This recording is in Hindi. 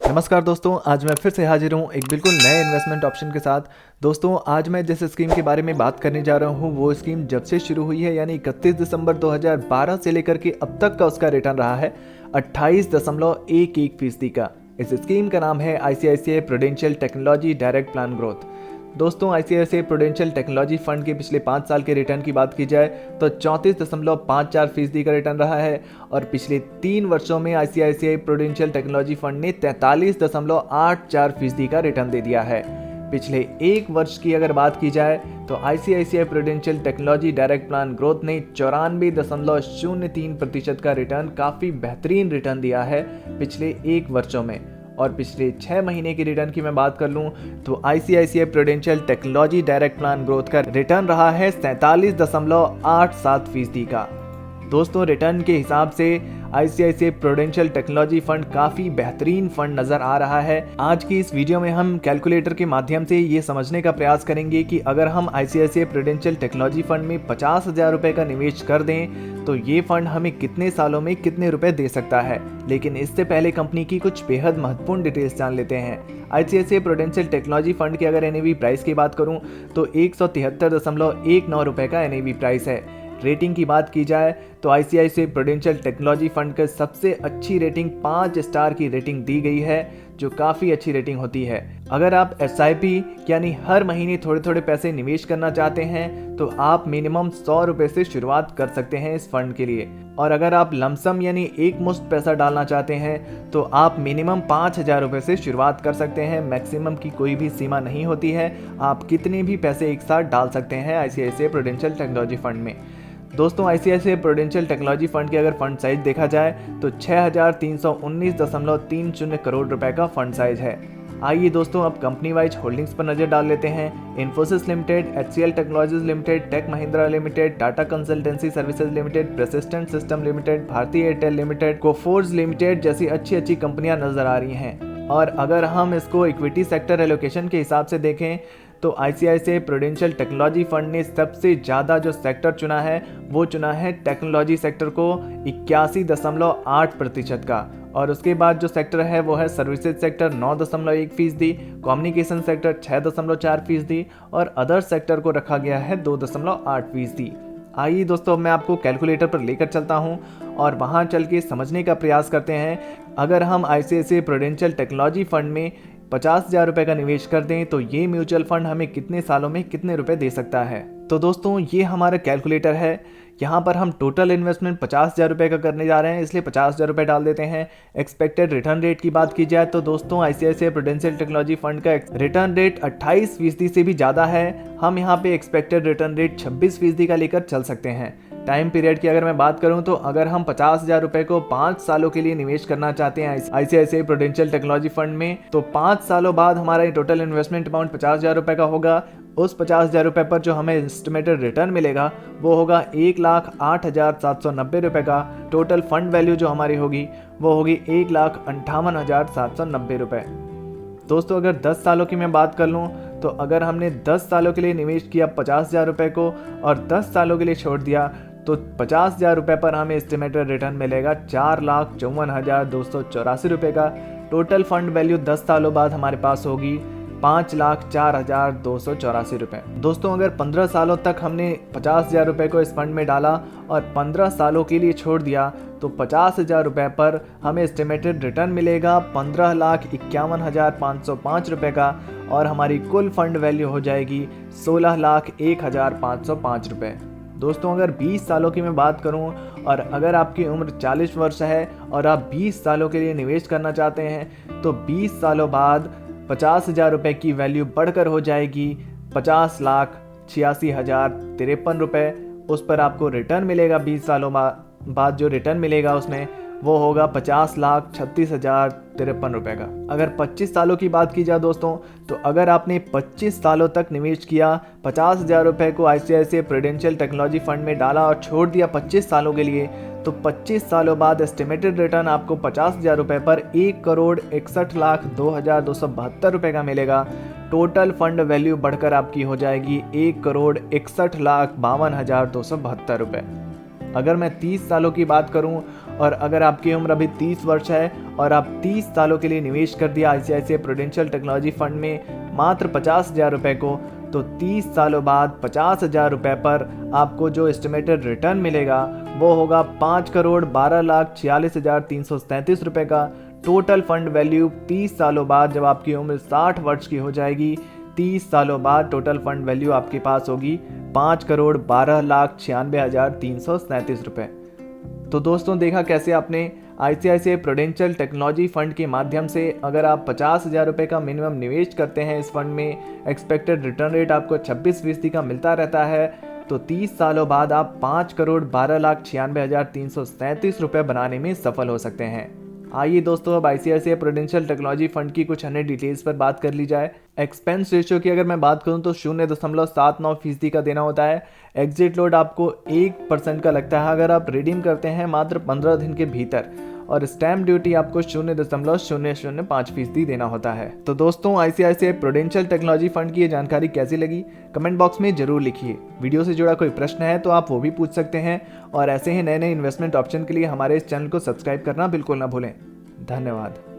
नमस्कार दोस्तों, आज मैं फिर से हाजिर हूँ एक बिल्कुल नए इन्वेस्टमेंट ऑप्शन के साथ। दोस्तों, आज मैं जिस स्कीम के बारे में बात करने जा रहा हूँ वो स्कीम जब से शुरू हुई है यानी 31 दिसंबर 2012 से लेकर के अब तक का उसका रिटर्न रहा है 28.11% का। इस स्कीम का नाम है ICICI prudential technology direct plan growth. दोस्तों, ICICI प्रूडेंशियल टेक्नोलॉजी फंड के पिछले 5 साल के रिटर्न की बात की जाए तो 34.54% का रिटर्न रहा है और पिछले 3 वर्षों में ICICI प्रूडेंशियल टेक्नोलॉजी फंड ने 43.84% का रिटर्न दे दिया है। पिछले 1 वर्ष की अगर बात की जाए तो ICICI prudential technology direct plan growth ने 94.03% का रिटर्न, काफ़ी बेहतरीन रिटर्न दिया है पिछले 1 वर्षों में। और पिछले 6 महीने की रिटर्न की मैं बात कर लूँ तो ICICI prudential technology direct plan growth का रिटर्न रहा है 47.87% का। दोस्तों, रिटर्न के हिसाब से ICICI प्रूडेंशियल टेक्नोलॉजी फंड काफ़ी बेहतरीन फंड नज़र आ रहा है। आज की इस वीडियो में हम कैलकुलेटर के माध्यम से ये समझने का प्रयास करेंगे कि अगर हम ICICI प्रूडेंशियल टेक्नोलॉजी फंड में 50,000 रुपये का निवेश कर दें तो ये फंड हमें कितने सालों में कितने रुपए दे सकता है। लेकिन इससे पहले कंपनी की कुछ बेहद महत्वपूर्ण डिटेल्स जान लेते हैं। ICICI प्रूडेंशियल टेक्नोलॉजी फंड की अगर NAV प्राइस की बात करूं तो 173.19 रुपये का NAV प्राइस है। रेटिंग की बात की जाए तो ICICI प्रूडेंशियल टेक्नोलॉजी फंड का सबसे अच्छी रेटिंग 5 स्टार की रेटिंग दी गई है, जो काफ़ी अच्छी रेटिंग होती है। अगर आप SIP यानी हर महीने थोड़े थोड़े पैसे निवेश करना चाहते हैं तो आप मिनिमम 100 रुपये से शुरुआत कर सकते हैं इस फंड के लिए। और अगर आप लमसम यानी एक मुश्त पैसा डालना चाहते हैं तो आप मिनिमम 5,000 रुपये से शुरुआत कर सकते हैं। मैक्सिमम की कोई भी सीमा नहीं होती है, आप कितने भी पैसे एक साथ डाल सकते हैं ICICI प्रूडेंशियल टेक्नोलॉजी फंड में। दोस्तों, ICICI प्रूडेंशियल टेक्नोलॉजी फंड की अगर फंड साइज देखा जाए तो 6,319.30 करोड़ रुपए का फंड साइज है। आइए दोस्तों, अब कंपनी वाइज होल्डिंग्स पर नजर डाल लेते हैं। Infosys limited, HCL technologies limited, tech Mahindra limited, Tata consultancy services limited, persistent system limited, Bharti Airtel limited, Coforge limited जैसी अच्छी अच्छी कंपनियां नजर आ रही हैं। और अगर हम इसको इक्विटी सेक्टर एलोकेशन के हिसाब से देखें तो ICICI प्रूडेंशियल टेक्नोलॉजी फंड ने सबसे ज़्यादा जो सेक्टर चुना है वो चुना है टेक्नोलॉजी सेक्टर को 81.8% का। और उसके बाद जो सेक्टर है वो है सर्विसेज सेक्टर 9.1%, कम्युनिकेशन सेक्टर 6.4% और अदर सेक्टर को रखा गया है 2.8%। आइए दोस्तों, मैं आपको कैलकुलेटर पर लेकर चलता हूं और वहां चल के समझने का प्रयास करते हैं। अगर हम ICICI प्रूडेंशियल टेक्नोलॉजी फंड में 50,000 रुपये का निवेश कर दें तो ये म्यूचुअल फंड हमें कितने सालों में कितने रुपए दे सकता है। तो दोस्तों, ये हमारा कैलकुलेटर है। यहाँ पर हम टोटल इन्वेस्टमेंट 50,000 रुपये का करने जा रहे हैं, इसलिए 50,000 रुपये डाल देते हैं। एक्सपेक्टेड रिटर्न रेट की बात की जाए तो दोस्तों, ICICI प्रूडेंशियल टेक्नोलॉजी फंड का रिटर्न रेट 28% से भी ज़्यादा है। हम यहाँ पे एक्सपेक्टेड रिटर्न रेट 26% का लेकर चल सकते हैं। टाइम पीरियड की अगर मैं बात करूं तो अगर हम 50,000 रुपये को 5 सालों के लिए निवेश करना चाहते हैं ICICI प्रूडेंशियल टेक्नोलॉजी फंड में तो 5 सालों बाद हमारा टोटल इन्वेस्टमेंट अमाउंट 50,000 रुपये का होगा। उस 50,000 रुपये पर जो हमें एस्टिमेटेड रिटर्न मिलेगा वो होगा 1,08,790 रुपये का। टोटल फंड वैल्यू जो हमारी होगी वो होगी 1,58,790 रुपये। दोस्तों, अगर 10 सालों की मैं बात कर लूँ तो अगर हमने 10 सालों के लिए निवेश किया 50,000 रुपये को और 10 सालों के लिए छोड़ दिया तो 50,000 रुपये पर हमें एस्टिमेटेड रिटर्न मिलेगा 4,54,284 रुपये का। टोटल फंड वैल्यू 10 सालों बाद हमारे पास होगी 5,04,284 रुपये। दोस्तों, अगर 15 सालों तक हमने 50,000 रुपये को इस फंड में डाला और 15 सालों के लिए छोड़ दिया तो 50,000 रुपये पर हमें एस्टिमेटेड रिटर्न मिलेगा 15,51,505 रुपये का और हमारी कुल फंड वैल्यू हो जाएगी 16,01,505 रुपये। दोस्तों, अगर 20 सालों की मैं बात करूं और अगर आपकी उम्र 40 वर्ष है और आप 20 सालों के लिए निवेश करना चाहते हैं तो 20 सालों बाद 50,000 रुपये की वैल्यू बढ़कर हो जाएगी 50,86,053 रुपये। उस पर आपको रिटर्न मिलेगा 20 सालों बाद जो रिटर्न मिलेगा उसमें वो होगा 50,36,053 रुपये का। अगर 25 सालों की बात की जाए दोस्तों तो अगर आपने 25 सालों तक निवेश किया 50,000 रुपये को ICICI प्रूडेंशियल टेक्नोलॉजी फंड में डाला और छोड़ दिया 25 सालों के लिए तो 25 सालों बाद एस्टिमेटेड रिटर्न आपको 50,000 रुपये पर 1,61,02,272 रुपये का मिलेगा। टोटल फंड वैल्यू बढ़कर आपकी हो जाएगी 1,61,52,272 रुपये। अगर मैं 30 सालों की बात करूं और अगर आपकी उम्र अभी 30 वर्ष है और आप 30 सालों के लिए निवेश कर दिया ICICI प्रूडेंशियल टेक्नोलॉजी फंड में मात्र 50,000 रुपये को, तो 30 सालों बाद 50,000 रुपये पर आपको जो एस्टिमेटेड रिटर्न मिलेगा वो होगा 5,12,46,337 रुपये का। टोटल फंड वैल्यू 30 सालों बाद जब आपकी उम्र 60 वर्ष की हो जाएगी, 30 सालों बाद टोटल फंड वैल्यू आपके पास होगी 5,12,96,337 रुपये। तो दोस्तों देखा कैसे आपने ICICI प्रूडेंशियल टेक्नोलॉजी फंड के माध्यम से अगर आप 50,000 रुपये का मिनिमम निवेश करते हैं इस फंड में, एक्सपेक्टेड रिटर्न रेट आपको 26% का मिलता रहता है, तो 30 सालों बाद आप 5,12,96,337 रुपये बनाने में सफल हो सकते हैं। आइए दोस्तों अब ICICI प्रूडेंशियल टेक्नोलॉजी फंड की कुछ अन्य डिटेल्स पर बात कर ली जाए। एक्सपेंस रेशियो की अगर मैं बात करूं तो 0.79% का देना होता है। एग्जिट लोड आपको 1% का लगता है अगर आप रिडीम करते हैं मात्र 15 दिन के भीतर, और स्टैम्प ड्यूटी आपको 0.005% देना होता है। तो दोस्तों ICICI प्रूडेंशियल टेक्नोलॉजी फंड की ये जानकारी कैसी लगी कमेंट बॉक्स में जरूर लिखिए। वीडियो से जुड़ा कोई प्रश्न है तो आप वो भी पूछ सकते हैं, और ऐसे ही नए नए इन्वेस्टमेंट ऑप्शन के लिए हमारे इस चैनल को सब्सक्राइब करना बिल्कुल ना भूलें। धन्यवाद।